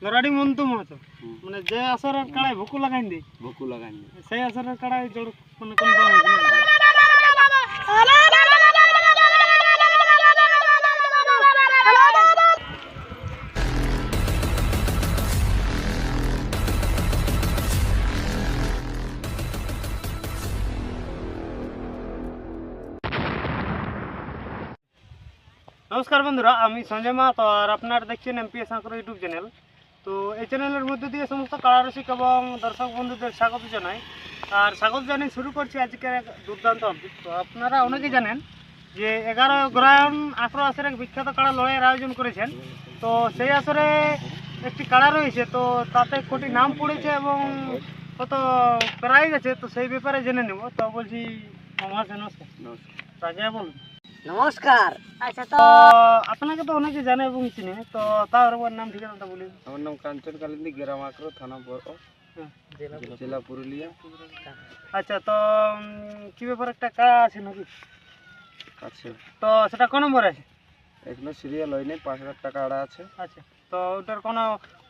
লরাডি মন্তু মাছ মানে যে আসরের কাড়াই ভুকু লাগাইন দি সেই আসরের কাড়াই জোড় মানে কোন নমস্কার বন্ধুরা, আমি সঞ্জয় মাহাতো আর আপনারা দেখছেন এমপিএস আঁকড়া ইউটিউব চ্যানেল। তো এই চ্যানেলের মধ্যে দিয়ে সমস্ত কাড়ারসিক এবং দর্শক বন্ধুদের স্বাগত জানাই। আর স্বাগত জানিয়ে শুরু করছি আজকের এক দুর্দান্ত আপডেট। তো আপনারা অনেকেই জানেন যে 11 গ্রাউন আঁকড়া আসরে এক বিখ্যাত কাড়া লড়াইয়ের আয়োজন করেছেন। তো সেই আসরে একটি কাড়া রয়েছে, তো তাতে কটি নাম পড়েছে এবং কত প্রাইজ আছে, তো সেই ব্যাপারে জেনে নেব। তো বলছি নমস্কার। রাজা বলুন। নমস্কার। আচ্ছা, তো আপনাকে তো অনেকে জানে এবং চিনে, তো তার নাম ঠিকানাটা বলি। আমার নাম কাঞ্চন কালিন্দী, গ্রাম আঁকড়া, থানা জেলা পুরুলিয়া। আচ্ছা, তো কি ব্যাপার একটা কাড়া আছে নাকি? আছে। তো সেটা কোন নম্বর আছে? এখনো সিরিয়াল হয়নি, 5,000 টাকা আড়া আছে। আচ্ছা, তো ওটার কোনো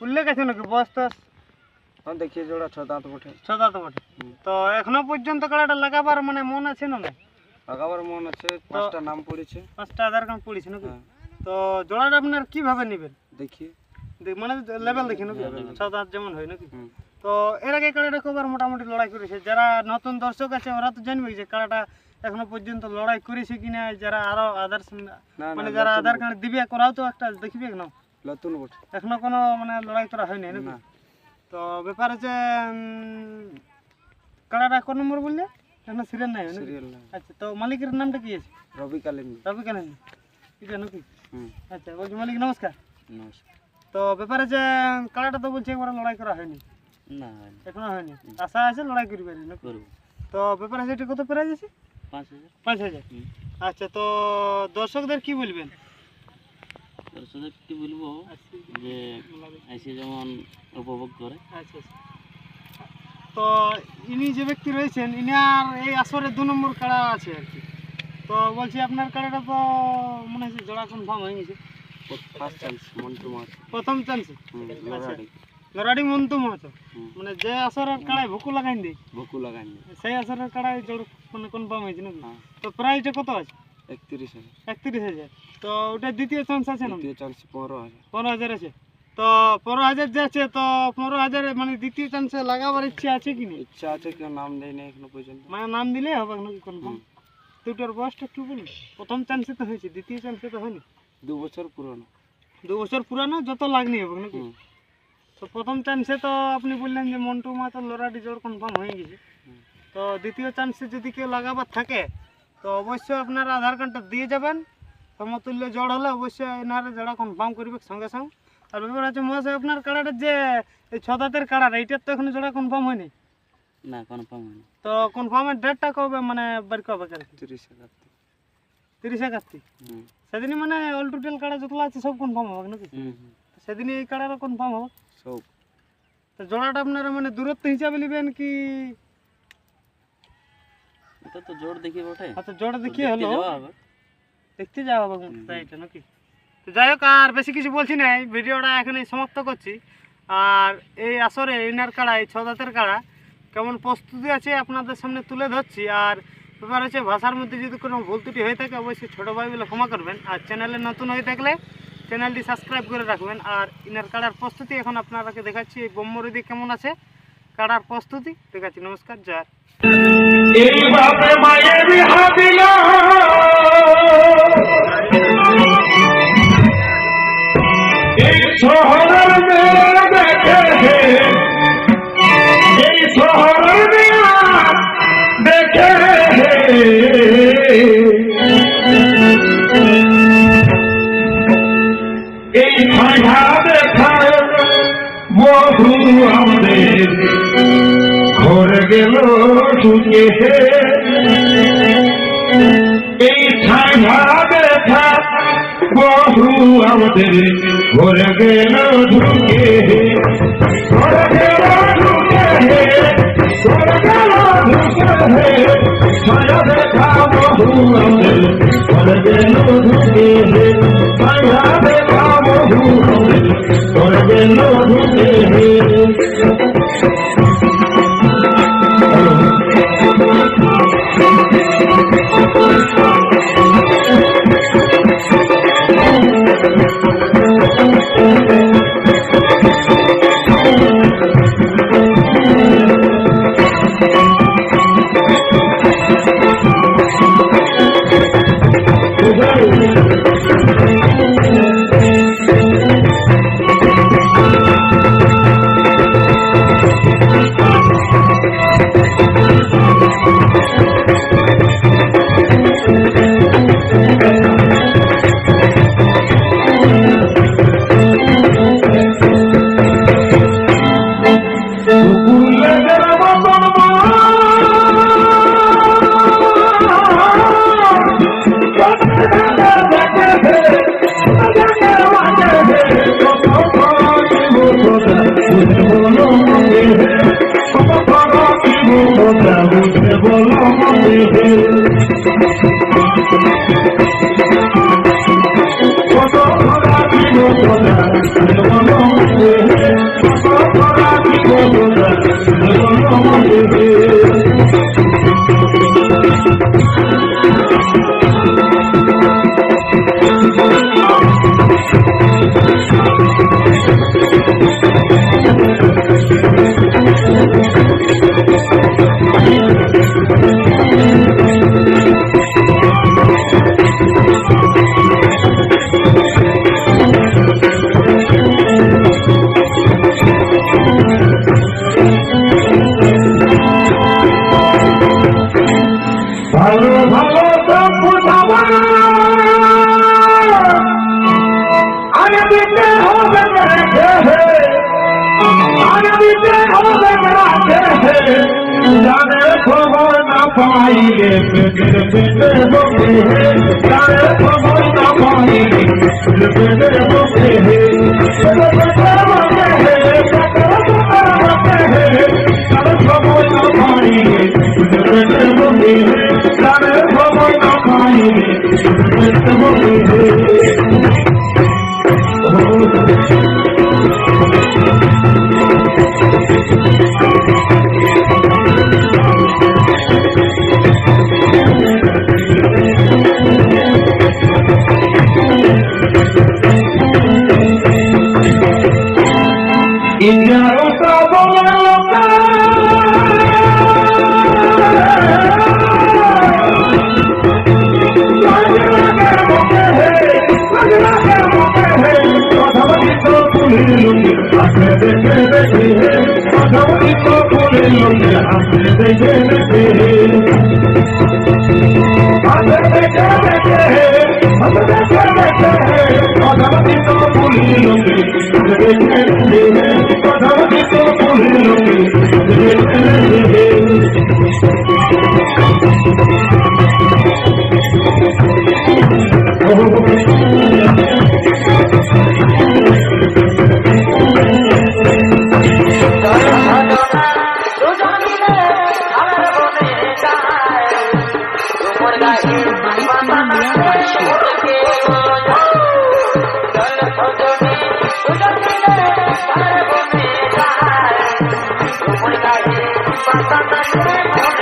উল্লেখ আছে নাকি? বয়স তো দেখিয়ে জোড়া 6 দাঁত বটে। 6 দাঁত বটে। তো এখনো পর্যন্ত কাড়াটা লাগাবার মানে মন আছে না? লাগাবার মন আছে, 5টা নাম পড়েছে, 5টা আধার কার্ড পড়েছে নাকি? তো জোড়াটা আপনার কিভাবে নেবেন? দেখিয়ে মানে লেভেল দেখি নাকি? 6 দাঁত যেমন হয় নাকি? তো এর আগে কাড়াটা কবার মোটামুটি লড়াই করেছে? যারা নতুন দর্শক আছে ওরা তো জানবে যে কাড়াটা এখনো পর্যন্ত লড়াই করেছে কিনা। যারা আরো আদার্স মানে যারা আধার কার্ড দিবে করাও তো একটা দেখবে না, নতুন বটে, এখনো কোনো মানে লড়াই করা হয়নি নাকি? তো ব্যাপার হচ্ছে কাড়াটা কোন নম্বর বললে? এখনো সিরিয়াল নাই। আচ্ছা, তো মালিকের নামটা কি আছে? রবি কালিন্দী। রবি কালিন্দী, ঠিক আছে নাকি? আচ্ছা, বলছি মালিক নমস্কার। নমস্কার। তো ব্যাপার আছে কাড়াটা তো বলছে একবার লড়াই করা হয়নি না, এখনো হয়নি, আশা আছে লড়াই করবে না? তো ব্যাপার আছে এটা কত প্রাইজ আছে? 5,000। আচ্ছা, তো দর্শকদের কি বলবেন? দর্শকদের কি বলবো যে এসে যেমন উপভোগ করে। আচ্ছা, তো ইনি যে ব্যক্তি রয়েছেন ইনার এই আসরে 2 নম্বর কাড়া আছে আর কি। তো বলছি আপনার কাড়াটা তো মনে হচ্ছে জোড়া কনফার্ম হয়ে গেছে। ফার্স্ট চান্স মন্টু মাছ, প্রথম চান্সে লড়াই লড়াই মন্তু মাছ মানে যে আসরের কাড়ায় ভুকু লাগাইন দিই সেই আসরের কাড়ায় জোড় মানে কনফার্ম হয়েছে নাকি? তো প্রাইসটা কত আছে? 31,000। তো ওটা দ্বিতীয় চান্স আছে না? দ্বিতীয় চান্স 15,000 আছে। তো 15,000 যে আছে, তো 15,000 মানে দ্বিতীয় চান্সে লাগাবার ইচ্ছা আছে কি না? ইচ্ছা আছে, কেউ নাম দেয়নি এখনো পর্যন্ত। মানে নাম দিলে হবে নাকি কনফার্ম? দুটোর বয়সটা একটু বলুন। প্রথম চান্সে তো হয়েছে, দ্বিতীয় চান্সে তো হয়নি। 2 বছর পুরনো। 2 বছর পুরানো, যত লাগনি হবে নাকি? তো প্রথম চান্সে তো আপনি বললেন যে মন্টু মাতার লড়াটি জোর কনফার্ম হয়ে গেছে। তো দ্বিতীয় চান্সে যদি কেউ লাগাবার থাকে তো অবশ্যই আপনারা আধার কার্ডটা দিয়ে যাবেন। সমতুল্য জড় হলে অবশ্যই এনারা জোড়া কনফার্ম করবে সঙ্গে সঙ্গে। আর ব্যাপার হচ্ছে মহাশয় আপনার কাড়াটা যে এই 6 দাঁতের কাড়াটা এইটার তো এখনো জোড়া কনফার্ম হয়নি না, কনফার্ম হয়নি। তো কনফার্মের ডেটটা কবে মানে বের কবে? 30 কার্তিক। সেদিনই মানে অল টোটাল কাড়া যতগুলো আছে সব কনফার্ম হবে নাকি? সেদিনই এই কাড়ারও কনফার্ম হবে সব। তো জোড়াটা আপনারা মানে দূরত্ব হিসাবে নেবেন কি? এটা তো জোর দেখি বটে। আচ্ছা, জোড়া দেখিয়ে হলো দেখতে যাওয়া হবে এটা নাকি? তো যাই হোক, আর বেশি কিছু বলছি না, ভিডিওটা এখানে সমাপ্ত করছি। আর এই আসরে ইনার কাড়া, এই 6 দাঁতের কাড়া কেমন প্রস্তুতি আছে আপনাদের সামনে তুলে ধরছি। আর ব্যাপার হচ্ছে ভাষার মধ্যে যদি কোনো ভুল ত্রুটি হয়ে থাকে অবশ্যই ছোটো ভাই বলে ক্ষমা করবেন। আর চ্যানেলে নতুন হয়ে থাকলে চ্যানেলটি সাবস্ক্রাইব করে রাখবেন। আর ইনার কাড়ার প্রস্তুতি এখন আপনারাকে দেখাচ্ছি এই ব্রহ্মরদি কেমন আছে কাড়ার প্রস্তুতি দেখাচ্ছি। নমস্কার, জয়। এইভাবে মায়ের হাবিলা এই শহরের মেয়ে দেখে, এই শহরের মেয়ে দেখে এই ছায়া দেখায় বহু আমাদের ঘর গেল ঢুকে, এই ছায়া দেখা বহু আমাদের ঘর গেল ঢুকে, ঘর গেল ঢুকে, ঘর গেল ঢুকে, ছায়া দেখা বহু আমাদের ঘর গেল ঢুকে, ছায়া দেখা বহু আমাদের ঘর গেল ঢুকে। ढूंढे जाने खबर ना पाइले पेटे पेटे होते हैं जाने खबर ना पाइले पेटे होते हैं जाने खबर ना पाइले पेटे होते हैं जाने खबर ना पाइले पेटे होते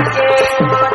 Thank you.